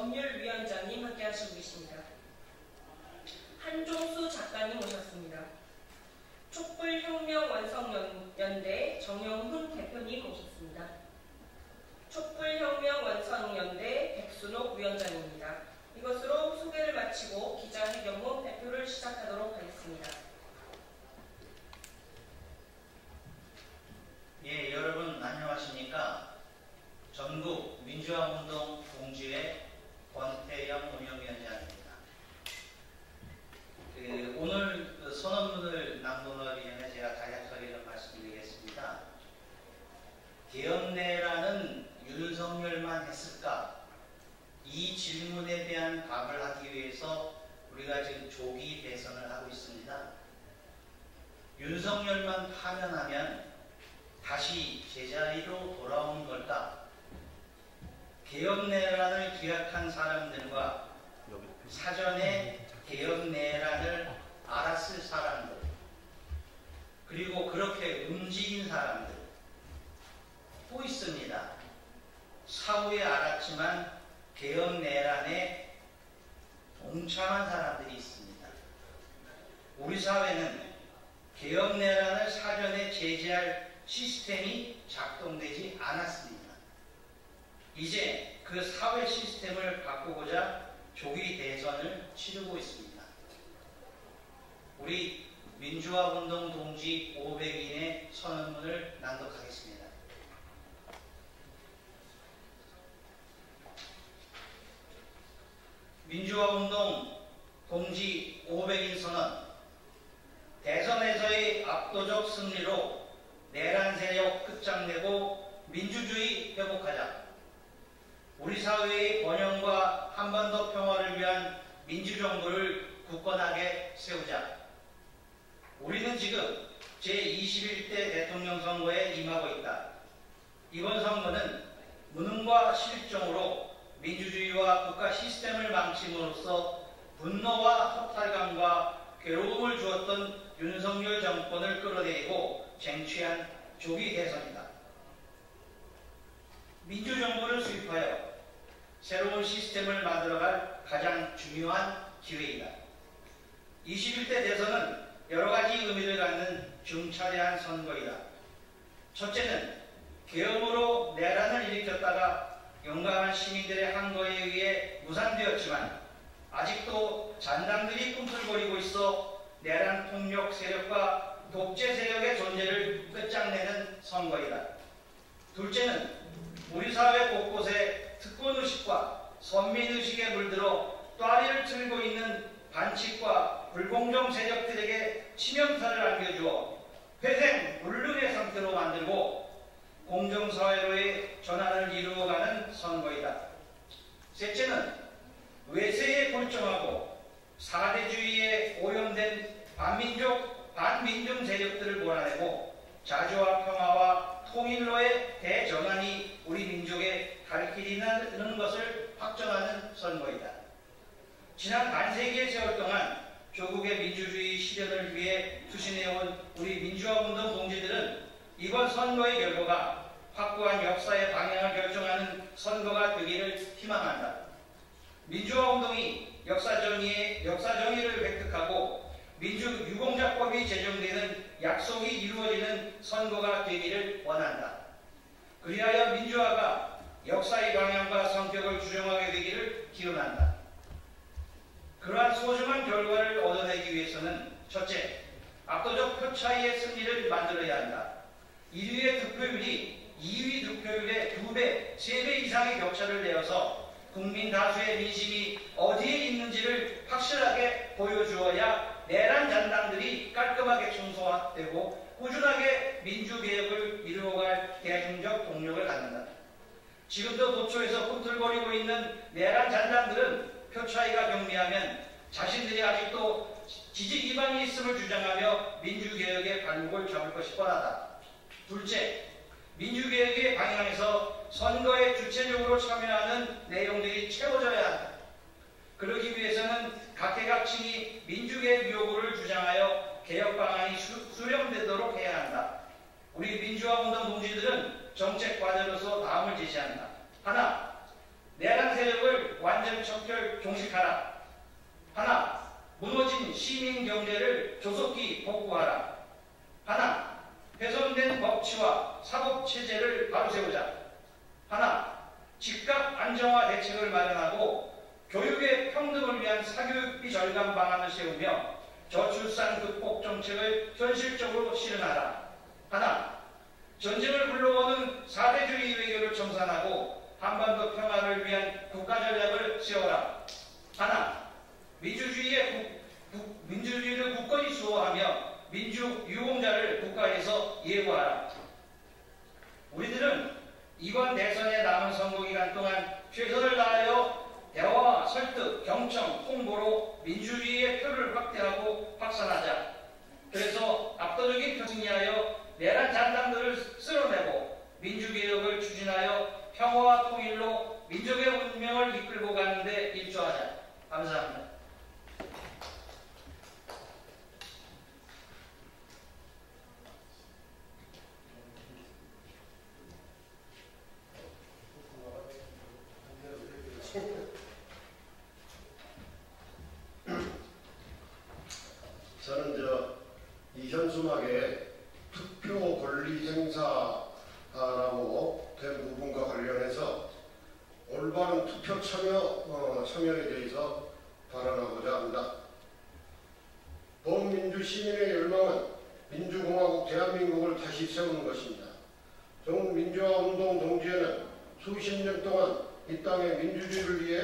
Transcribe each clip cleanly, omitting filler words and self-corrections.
법률위원장님 함께하시고 계십니다. 한종수 작가님 오셨습니다. 촛불혁명완성연대 정영훈 대표님 오셨습니다. 촛불혁명완성연대 백순옥 위원장입니다. 이것으로 소개를 마치고 기자회견문 발표를 시작하도록 하겠습니다. 예, 여러분 안녕하십니까? 전국 민주화운동 동지회 권태영 운영위원장입니다. 오늘 선언문을 낭독하기 전에 제가 간략하게 좀 말씀드리겠습니다. 개헌내라는 윤석열만 했을까? 이 질문에 대한 답을 하기 위해서 우리가 지금 조기 대선을 하고 있습니다. 윤석열만 파면하면 다시 제자리로 돌아오는 걸까? 개헌내란을 기획한 사람들과 사전에 개헌내란을 알았을 사람들, 그리고 그렇게 움직인 사람들 또 있습니다. 사후에 알았지만 개헌내란에 동참한 사람들이 있습니다. 우리 사회는 개헌내란을 사전에 제재할 시스템이 작동되지 않았습니다. 이제 그 사회 시스템을 바꾸고자 조기 대선을 치르고 있습니다. 우리 민주화운동 동지 500인의 선언문을 낭독하겠습니다. 민주화운동 동지 500인 선언. 대선에서의 압도적 승리로 내란 세력 끝장내고 민주주의 회복하자. 우리 사회의 번영과 한반도 평화를 위한 민주정부를 굳건하게 세우자. 우리는 지금 제21대 대통령 선거에 임하고 있다. 이번 선거는 무능과 실정으로 민주주의와 국가 시스템을 망침으로써 분노와 허탈감과 괴로움을 주었던 윤석열 정권을 끌어내리고 쟁취한 조기 대선이다. 민주정부를 수립하여 새로운 시스템을 만들어갈 가장 중요한 기회이다. 21대 대선은 여러가지 의미를 갖는 중차대한 선거이다. 첫째는 계엄으로 내란을 일으켰다가 용감한 시민들의 항거에 의해 무산되었지만 아직도 잔당들이 꿈틀거리고 있어 내란 폭력 세력과 독재 세력의 존재를 끝장내는 선거이다. 둘째는 우리 사회 곳곳에 특권의식과 선민의식에 물들어 또아리를 틀고 있는 반칙과 불공정 세력들에게 치명타를 안겨주어 회생불능의 상태로 만들고 공정사회로의 전환을 이루어가는 선거이다. 셋째는 외세에 불정하고 사대주의에 오염된 반민중 세력들을 몰아내고 자주와 평화와 통일로의 대전환이 우리 민족에 갈 길이라는 것을 확정하는 선거이다. 지난 반세기의 세월 동안 조국의 민주주의 실현을 위해 투신해온 우리 민주화운동 동지들은 이번 선거의 결과가 확고한 역사의 방향을 결정하는 선거가 되기를 희망한다. 민주화운동이 역사정의를 획득하고 민주유공자법이 제정되는 약속이 이루어지는 선거가 되기를 원한다. 그리하여 민주화가 역사의 방향과 성격을 주정하게 되기를 기원한다. 그러한 소중한 결과를 얻어내기 위해서는 첫째, 압도적 표 차이의 승리를 만들어야 한다. 1위의 득표율이 2위 득표율의 2배, 3배 이상의 격차를 내어서 국민 다수의 민심이 어디에 있는지를 확실하게 보여주어야 내란 잔당들이 깔끔하게 청소되고 꾸준하게 민주개혁을 이루어갈 대중적 동력을 갖는다. 지금도 도처에서 꿈틀거리고 있는 내란 잔당들은 표 차이가 경미하면 자신들이 아직도 지지 기반이 있음을 주장하며 민주개혁의 발목을 잡을 것이 뻔하다. 둘째, 민주개혁의 방향에서 선거에 주체적으로 참여하는 내용들이 채워져야 한다. 그러기 위해서는 각계각층이 민주개혁 요구를 주장하여 개혁 방안이 수렴되도록 해야 한다. 우리 민주화운동 동지들은 정책 과제로서 다음을 제시한다. 하나, 내란 세력을 완전 정책하라. 하나, 무너진 시민 경제를 조속히 복구하라. 하나, 훼손된 법치와 사법체제를 바로 세우자. 하나, 집값 안정화 대책을 마련하고 교육의 평등을 위한 사교육비 절감 방안을 세우며 저출산 극복 정책을 현실적으로 실현하라. 하나, 전쟁을 불러오는 사대주의 외교를 청산하고 한반도 평화를 위한 국가 전략을 세워라. 하나, 민주주의를 굳건히 수호하며 민주 유공자를 국가에서 예우하라. 우리들은 이번 대선에 남은 선거기간 동안 최선을 다하여 대화와 설득, 경청, 홍보로 민주주의의 표를 확대하고 확산하자. 그래서 압도적인 승리하여 내란 잔당들을 쓸어내고 민주개혁을 추진하여 평화와 통일로 민족의 운명을 이끌고 가는 데 일조하자. 감사합니다. 저는 이현수막에 투표 권리 행사라고 된 부분과 관련해서 올바른 투표 참여에 대해서 발언하고자 합니다. 범민주 시민의 열망은 민주공화국 대한민국을 다시 세우는 것입니다. 정민주화 운동 동지에는 수십 년 동안 이 땅의 민주주의를 위해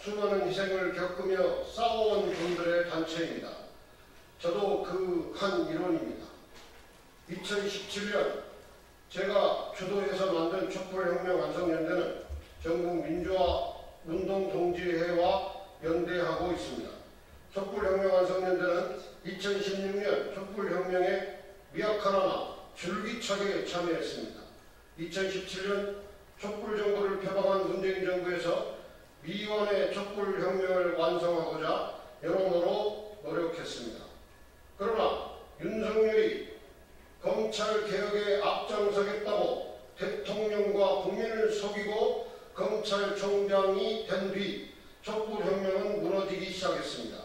수많은 희생을 겪으며 싸워온 분들의 단체입니다. 저도 그 한 일원입니다. 2017년 제가 주도해서 만든 촛불혁명 완성연대는 전국 민주화 운동 동지회와 연대하고 있습니다. 촛불혁명 완성연대는 2016년 촛불혁명에 미약하나마 줄기차게 참여했습니다. 2017년 촛불정부를 표방한 문재인 정부에서 미완의 촛불혁명을 완성하고자 여러모로 노력했습니다. 그러나 윤석열이 검찰개혁에 앞장서겠다고 대통령과 국민을 속이고 검찰총장이 된 뒤 촛불혁명은 무너지기 시작했습니다.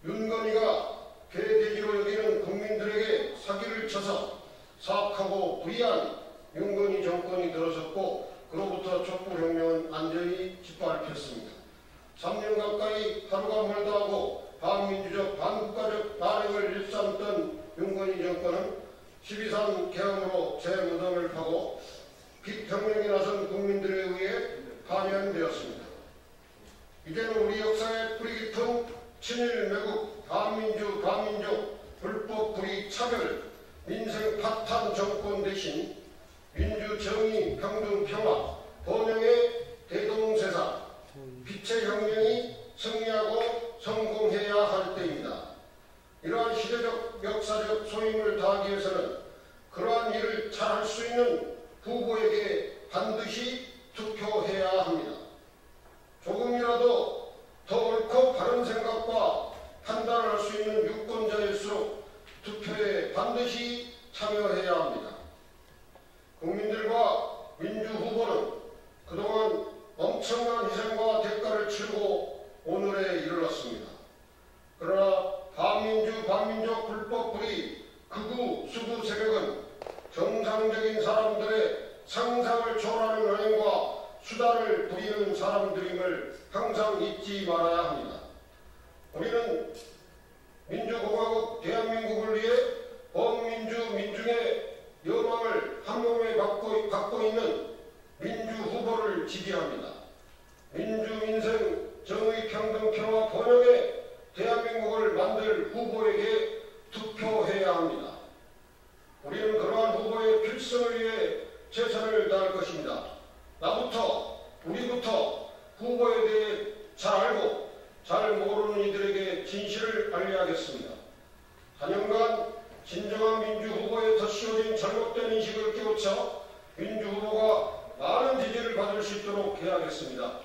윤건희가 개돼지로 여기는 국민들에게 사기를 쳐서 사악하고 불의한 윤건희 정권이 들어섰고 그로부터 촛불혁명은 완전히 짓밟혔습니다. 3년 가까이 하루가 멀다 하고 반민주적 반국가적 난행을 일삼던 윤건희 정권은 12.3 개헌으로 재무덤을 파고 빛혁명에 나선 국민들에 의해 파면되었습니다. 이제는 우리 역사의 뿌리 깊은 친일 매국 반민족 불법 불의 차별 민생 파탄 정권 대신 민주 정의 평등 평화 번영의 대동세상 빛의 혁명이 승리하고 성공해야 할 때입니다. 이러한 시대적 역사적 소임을 다하기 위해서는 그러한 일을 잘할 수 있는 후보에게 반드시 투표해야 합니다. 조금이라도 더 옳고 바른 생각과 판단을 할 수 있는 유권자일수록 투표에 반드시 참여해야 합니다. 국민들과 민주 후보는 그동안 엄청난 희생과 대가를 치르고 오늘에 이르렀습니다. 그러나 반민족 불법 불의 극우 수구 세력은 정상적인 사람들의 상상을 초월하는 언행과 수단을 부리는 사람들임을 항상 잊지 말아야 합니다. 우리는 민주공화국 대한민국을 위해 범민주 민중의 여망을 한몸에 갖고 있는 민주 후보를 지지합니다. 민주 민생 정의 평등 평화 번영의 대한민국을 만들 후보에게 투표해야 합니다. 우리는 그러한 후보의 필승을 위해 최선을 다할 것입니다. 나부터 우리부터 후보에 대해 잘 알고 잘 모르는 이들에게 진실을 알려야겠습니다. 4년간 진정한 민주 후보에 덧씌워진 잘못된 인식을 깨우쳐 민주 후보가 많은 지지를 받을 수 있도록 해야겠습니다.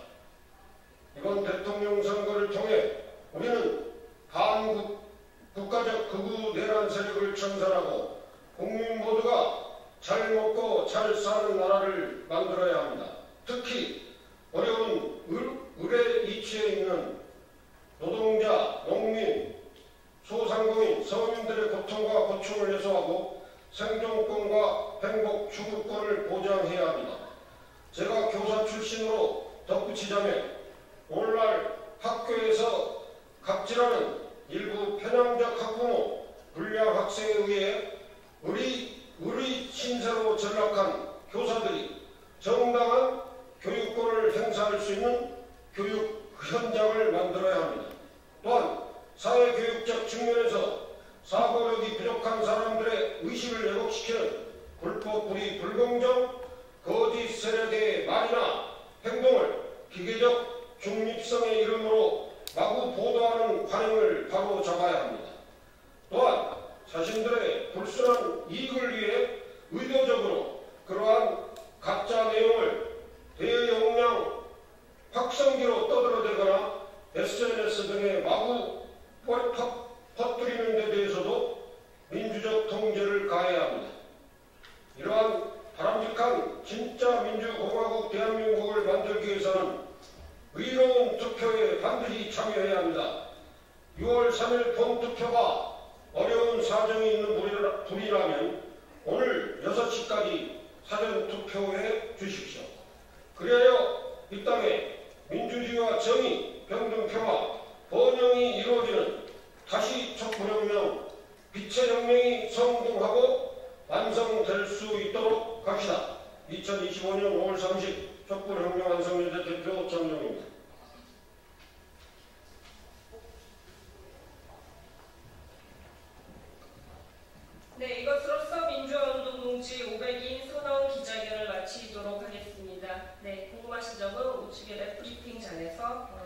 이번 대통령 선거를 통해 우리는 반국가적 극우 내란 세력을 청산하고 국민 모두가 잘 먹고 잘 사는 나라를 만들어야 합니다. 특히 어려운 을의 이치에 있는 덧붙이자면 오늘날 학교에서 갑질하는 일부 편향적 학부모, 불량 학생에 의해 우리 신세로 전락한 교사들이 정당한 교육권을 행사할 수 있는 교육 현장을 만들어야 합니다. 또한 사회교육적 측면에서 사고력이 부족한 사람들의 의식을 왜곡시키는 불법, 불의, 불공정, 거짓 세력의 말이나 행동을 기계적 중립성의 이름으로 마구 보도하는 관행을 바로 잡아야 합니다. 또한 자신들의 불순한 이익을 위해 의도적으로 그러한 가짜 내용을 대용량 확성기로 떠들어대거나 SNS 등에 마구 퍼뜨리는 데 대해서도 민주적 통제를 가해야 합니다. 이러한 바람직한 진짜 민주공화국 대한민국을 만들기 위해서는 의로운 투표에 반드시 참여해야 합니다. 6월 3일 본투표가 어려운 사정이 있는 분이라면 오늘 6시까지 사전투표해 주십시오. 그리하여 이 땅에 민주주의와 정의, 평등표와 번영이 이루어지는 다시 촛불혁명, 빛의 혁명이 성공하고 완성될 수 있도록 합시다. 2025년 5월 30 촛불혁명 완성연대 대표 정용입니다. 네, 이것으로서 민주화운동 동지 500인 선언 기자회견을 마치도록 하겠습니다. 네, 궁금하신 점은 우측의 랩브리핑장에서